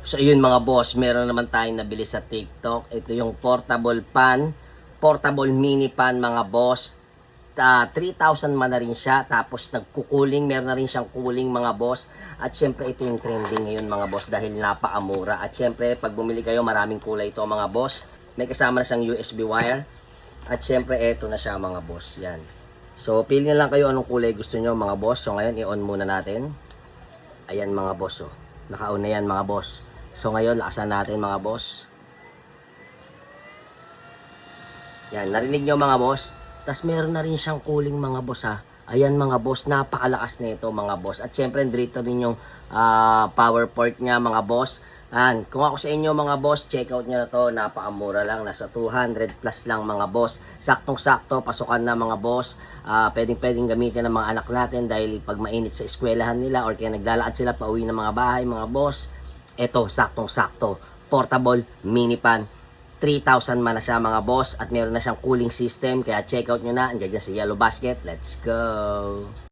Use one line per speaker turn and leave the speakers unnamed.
So yun mga boss, meron naman tayong nabili sa TikTok. Ito yung portable pan, portable mini pan mga boss. 3,000 man na rin siya. Tapos nagkukuling, meron na rin siyang cooling mga boss. At syempre ito yung trending ngayon mga boss dahil napakamura. At syempre pag bumili kayo maraming kulay ito mga boss. May kasama na siyang USB wire. At syempre ito na siya mga boss. Yan. So pili na lang kayo anong kulay gusto nyo mga boss. So ngayon i-on muna natin. Ayan mga boss oh. Naka-on na yan mga boss. So ngayon lakasan natin mga boss. Yan, narinig nyo mga boss. Tapos meron na rin siyang cooling mga boss ha. Ayan mga boss, napakalakas na ito mga boss. At syempre dito rin yung power port niya mga boss. Yan, kung ako sa inyo mga boss, check out nyo na to. Napakamura lang, nasa 200 plus lang mga boss. Saktong sakto, pasukan na mga boss. Pwedeng gamitin ng mga anak natin dahil pag mainit sa eskwelahan nila or kaya naglalakad sila pa uwi ng mga bahay mga boss. Ito, saktong sakto. Portable mini pan. 3,000 man na siya mga boss at meron na siyang cooling system kaya check out nyo na, andiyan dyan sa Yellow Basket. Let's go!